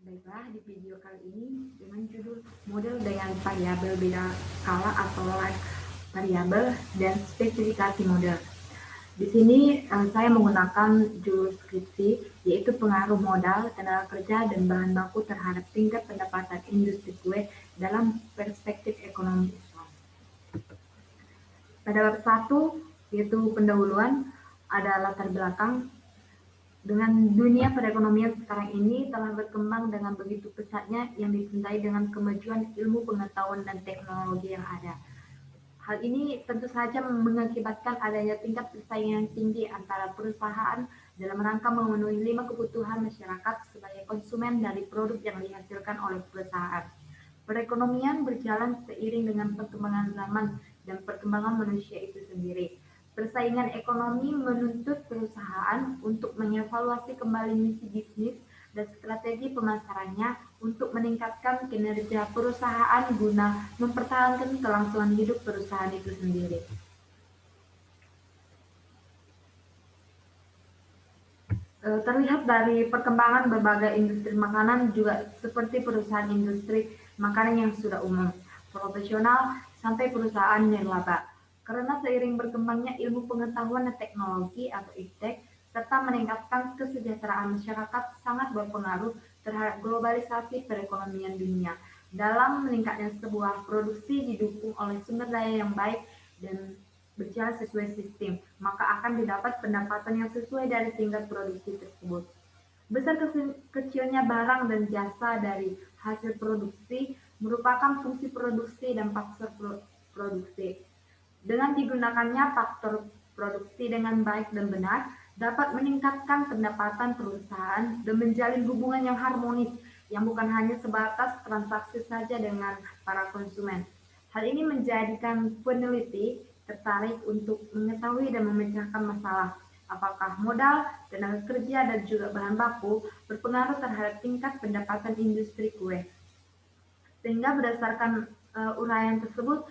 Baiklah, di video kali ini dengan judul model dengan variabel beda skala atau like variabel dan spesifikasi model. Di sini saya menggunakan judul skripsi yaitu pengaruh modal, tenaga kerja, dan bahan baku terhadap tingkat pendapatan industri kue dalam perspektif ekonomi Islam. Pada bab 1 yaitu pendahuluan ada latar belakang. Dengan dunia perekonomian sekarang ini telah berkembang dengan begitu pesatnya yang ditandai dengan kemajuan ilmu pengetahuan dan teknologi yang ada. Hal ini tentu saja mengakibatkan adanya tingkat persaingan tinggi antara perusahaan dalam rangka memenuhi 5 kebutuhan masyarakat sebagai konsumen dari produk yang dihasilkan oleh perusahaan. Perekonomian berjalan seiring dengan perkembangan zaman dan perkembangan manusia itu sendiri. Persaingan ekonomi menuntut perusahaan untuk mengevaluasi kembali misi bisnis dan strategi pemasarannya untuk meningkatkan kinerja perusahaan guna mempertahankan kelangsungan hidup perusahaan itu sendiri. Terlihat dari perkembangan berbagai industri makanan juga seperti perusahaan industri makanan yang sudah umum, profesional, sampai perusahaan nirlaba. Karena seiring berkembangnya ilmu pengetahuan dan teknologi atau iptek, serta meningkatkan kesejahteraan masyarakat sangat berpengaruh terhadap globalisasi perekonomian dunia. Dalam meningkatnya sebuah produksi didukung oleh sumber daya yang baik dan berjalan sesuai sistem, maka akan didapat pendapatan yang sesuai dari tingkat produksi tersebut. Besar kecilnya barang dan jasa dari hasil produksi merupakan fungsi produksi dan faktor produksi. Dengan digunakannya faktor produksi dengan baik dan benar, dapat meningkatkan pendapatan perusahaan dan menjalin hubungan yang harmonis yang bukan hanya sebatas transaksi saja dengan para konsumen. Hal ini menjadikan peneliti tertarik untuk mengetahui dan memecahkan masalah apakah modal, tenaga kerja, dan juga bahan baku berpengaruh terhadap tingkat pendapatan industri kue. Sehingga berdasarkan uraian tersebut,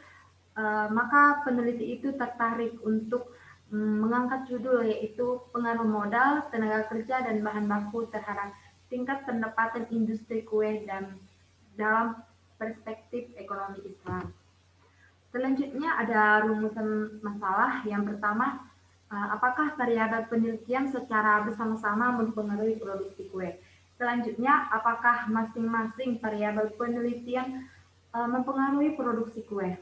maka peneliti itu tertarik untuk mengangkat judul yaitu pengaruh modal, tenaga kerja, dan bahan baku terhadap tingkat pendapatan industri kue dan dalam perspektif ekonomi Islam. Selanjutnya ada rumusan masalah. Yang pertama, apakah variabel penelitian secara bersama-sama mempengaruhi produksi kue? Selanjutnya, apakah masing-masing variabel penelitian mempengaruhi produksi kue?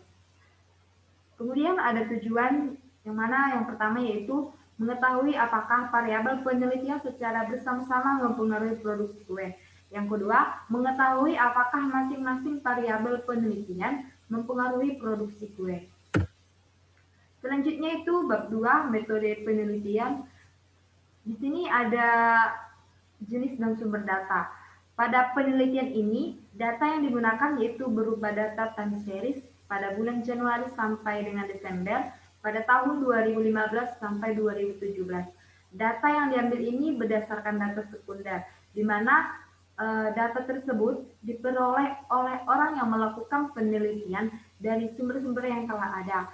Kemudian ada tujuan yang mana yang pertama yaitu mengetahui apakah variabel penelitian secara bersama-sama mempengaruhi produksi kue. Yang kedua, mengetahui apakah masing-masing variabel penelitian mempengaruhi produksi kue. Selanjutnya itu bab 2, metode penelitian. Di sini ada jenis dan sumber data. Pada penelitian ini, data yang digunakan yaitu berupa data time series pada bulan Januari sampai dengan Desember pada tahun 2015 sampai 2017. Data yang diambil ini berdasarkan data sekunder, di mana data tersebut diperoleh oleh orang yang melakukan penelitian dari sumber-sumber yang telah ada.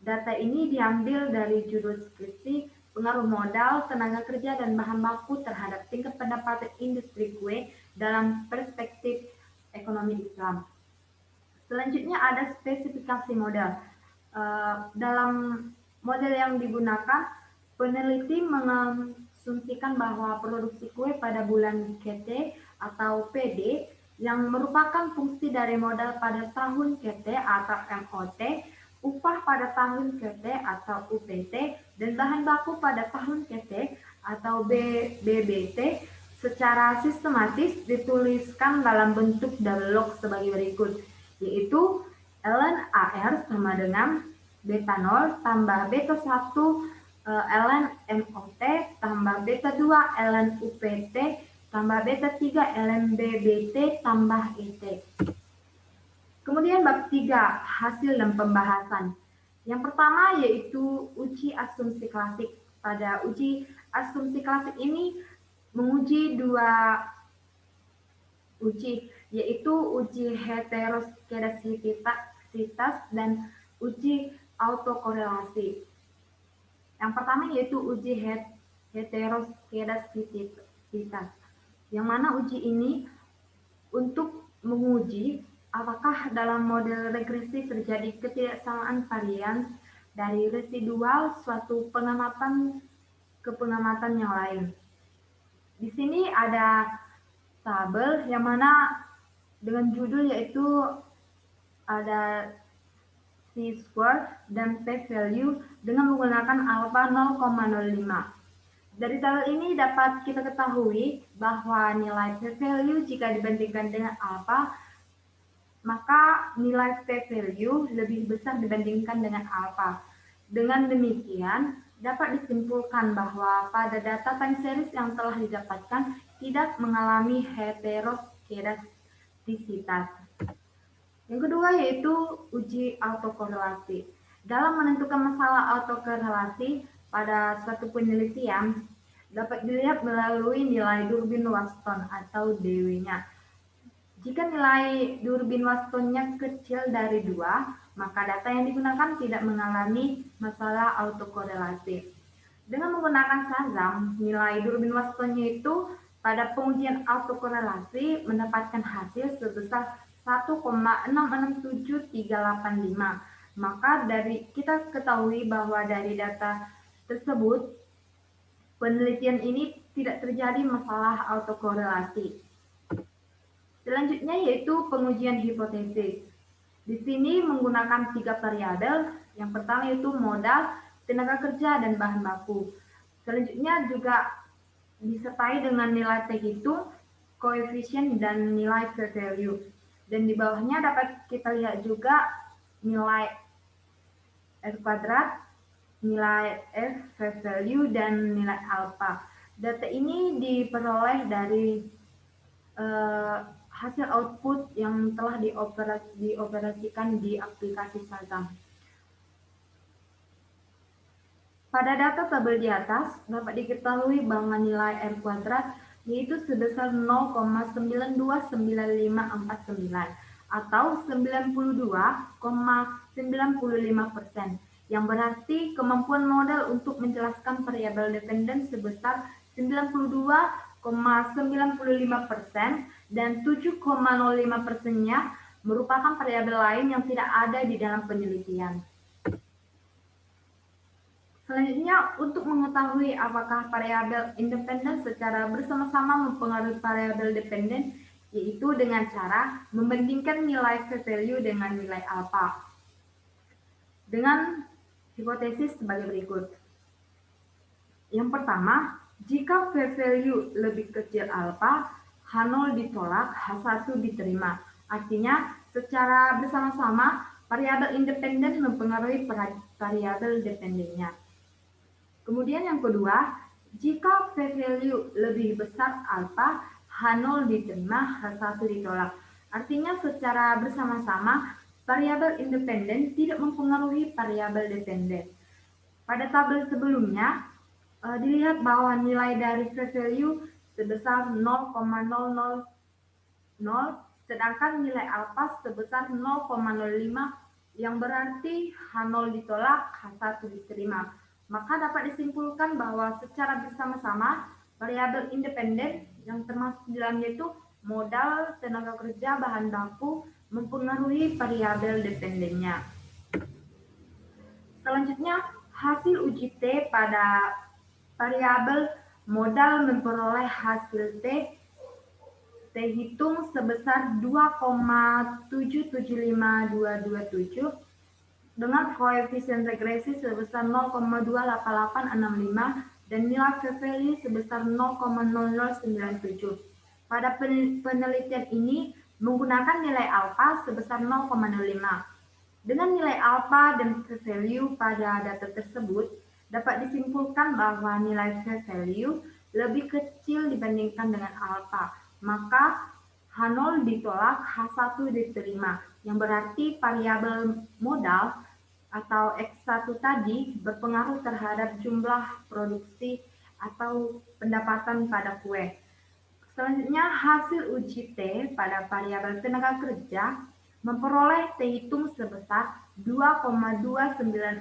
Data ini diambil dari judul skripsi, pengaruh modal, tenaga kerja, dan bahan baku terhadap tingkat pendapatan industri kue dalam perspektif ekonomi Islam. Selanjutnya ada spesifikasi modal. Dalam model yang digunakan, peneliti mengasumsikan bahwa produksi kue pada bulan KT atau PD yang merupakan fungsi dari modal pada tahun KT atau MOT, upah pada tahun KT atau UPT, dan bahan baku pada tahun KT atau BBT secara sistematis dituliskan dalam bentuk double log sebagai berikut, yaitu ln AR sama dengan beta 0 tambah beta 1 ln MOT tambah beta 2 ln UPT tambah beta 3 ln BBT tambah ET. Kemudian bab 3, hasil dan pembahasan. Yang pertama yaitu uji asumsi klasik. Pada uji asumsi klasik ini menguji dua uji, yaitu uji heteroskedasitas dan uji autokorelasi. Yang pertama yaitu uji heteroskedasitas, yang mana uji ini untuk menguji apakah dalam model regresi terjadi ketidaksamaan varians dari residual suatu pengamatan ke pengamatan yang lain. Di sini ada tabel yang mana dengan judul yaitu ada C-square dan p-value dengan menggunakan alpha 0,05. Dari tabel ini dapat kita ketahui bahwa nilai p-value jika dibandingkan dengan alpha, maka nilai p-value lebih besar dibandingkan dengan alpha. Dengan demikian, dapat disimpulkan bahwa pada data time series yang telah didapatkan tidak mengalami heteroskedastisitas. Yang kedua yaitu uji autokorelasi. Dalam menentukan masalah autokorelasi pada suatu penelitian, dapat dilihat melalui nilai Durbin-Wasson atau DW-nya. Jika nilai Durbin-Wassonnya kecil dari 2, maka data yang digunakan tidak mengalami masalah autokorelasi. Dengan menggunakan Shazam, nilai Durbin-Wassonnya itu pada pengujian autokorelasi mendapatkan hasil sebesar 1,667385. Maka dari kita ketahui bahwa dari data tersebut penelitian ini tidak terjadi masalah autokorelasi. Selanjutnya yaitu pengujian hipotesis. Di sini menggunakan 3 variabel. Yang pertama yaitu modal, tenaga kerja, dan bahan baku. Selanjutnya juga disertai dengan nilai T hitung, koefisien, dan nilai p-value. Dan di bawahnya dapat kita lihat juga nilai R kuadrat, nilai F, p-value, dan nilai alpha. Data ini diperoleh dari hasil output yang telah dioperasikan di aplikasi Shazam. Pada data tabel di atas dapat diketahui bahwa nilai R kuadrat yaitu sebesar 0,929549 atau 92,95%, yang berarti kemampuan model untuk menjelaskan variabel dependen sebesar 92,95% dan 7,05%-nya merupakan variabel lain yang tidak ada di dalam penelitian. Selanjutnya, untuk mengetahui apakah variabel independen secara bersama-sama mempengaruhi variabel dependen, yaitu dengan cara membandingkan nilai p-value dengan nilai alpha. Dengan hipotesis sebagai berikut. Yang pertama, jika p-value lebih kecil alpha, H0 ditolak, H1 diterima. Artinya, secara bersama-sama, variabel independen mempengaruhi variabel dependennya. Kemudian yang kedua, jika p-value lebih besar alpha, H0 diterima, H1 ditolak. Artinya secara bersama-sama, variabel independen tidak mempengaruhi variabel dependen. Pada tabel sebelumnya, dilihat bahwa nilai dari p-value sebesar 0,000, sedangkan nilai alpha sebesar 0,05, yang berarti H0 ditolak, H1 diterima. Maka dapat disimpulkan bahwa secara bersama-sama variabel independen yang termasuk di dalamnya itu modal, tenaga kerja, bahan baku mempengaruhi variabel dependennya. Selanjutnya, hasil uji T pada variabel modal memperoleh hasil T hitung sebesar 2,775227 dengan koefisien regresi sebesar 0,28865 dan nilai p-value sebesar 0,0097. Pada penelitian ini menggunakan nilai alpha sebesar 0,05. Dengan nilai alpha dan p-value pada data tersebut, dapat disimpulkan bahwa nilai p-value lebih kecil dibandingkan dengan alpha. Maka H0 ditolak, H1 diterima, yang berarti variabel modal atau X1 tadi berpengaruh terhadap jumlah produksi atau pendapatan pada kue. Selanjutnya, hasil uji T pada variabel tenaga kerja memperoleh T hitung sebesar 2,296236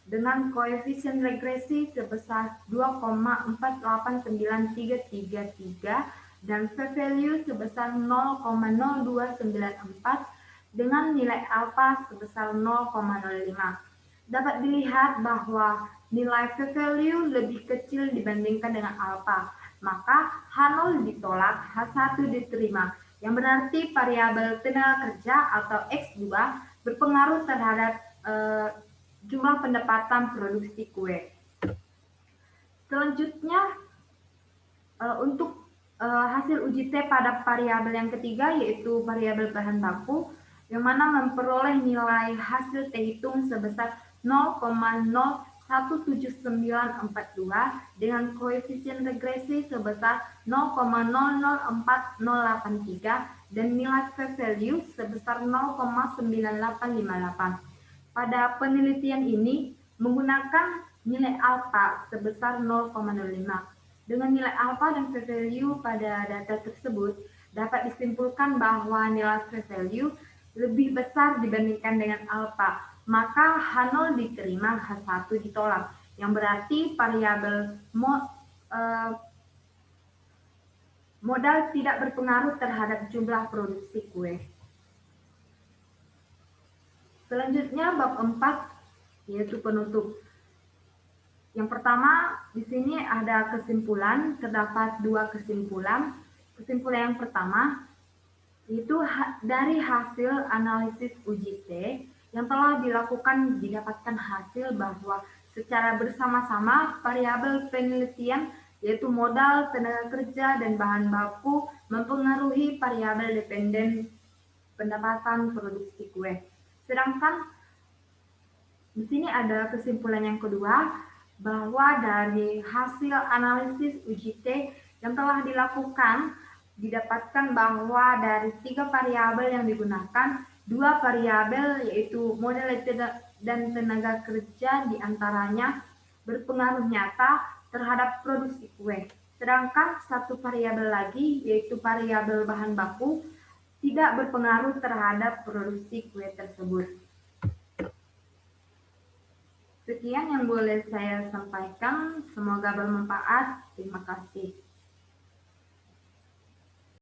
dengan koefisien regresi sebesar 2,489333 dan p-value sebesar 0,0294 dengan nilai alfa sebesar 0,05. Dapat dilihat bahwa nilai p-value lebih kecil dibandingkan dengan alfa, maka H0 ditolak, H1 diterima, yang berarti variabel tenaga kerja atau X2 berpengaruh terhadap jumlah pendapatan produksi kue. Selanjutnya, untuk hasil uji T pada variabel yang ketiga, yaitu variabel bahan baku, yang mana memperoleh nilai hasil T hitung sebesar 0,017942 dengan koefisien regresi sebesar 0,004083 dan nilai p-value sebesar 0,9858. Pada penelitian ini menggunakan nilai alfa sebesar 0,05. Dengan nilai alfa dan p-value pada data tersebut, dapat disimpulkan bahwa nilai p-value lebih besar dibandingkan dengan alfa, maka H0 diterima, H1 ditolak, yang berarti variabel modal tidak berpengaruh terhadap jumlah produksi kue. Selanjutnya bab 4, yaitu penutup. Yang pertama, di sini ada kesimpulan, terdapat 2 kesimpulan. Kesimpulan yang pertama, yaitu dari hasil analisis uji T yang telah dilakukan didapatkan hasil bahwa secara bersama-sama variabel penelitian yaitu modal, tenaga kerja, dan bahan baku mempengaruhi variabel dependen pendapatan produksi kue. Sedangkan di sini ada kesimpulan yang kedua, bahwa dari hasil analisis uji T yang telah dilakukan, didapatkan bahwa dari 3 variabel yang digunakan, 2 variabel yaitu modal dan tenaga kerja diantaranya berpengaruh nyata terhadap produksi kue. Sedangkan 1 variabel lagi yaitu variabel bahan baku tidak berpengaruh terhadap produksi kue tersebut. Sekian yang boleh saya sampaikan, semoga bermanfaat. Terima kasih.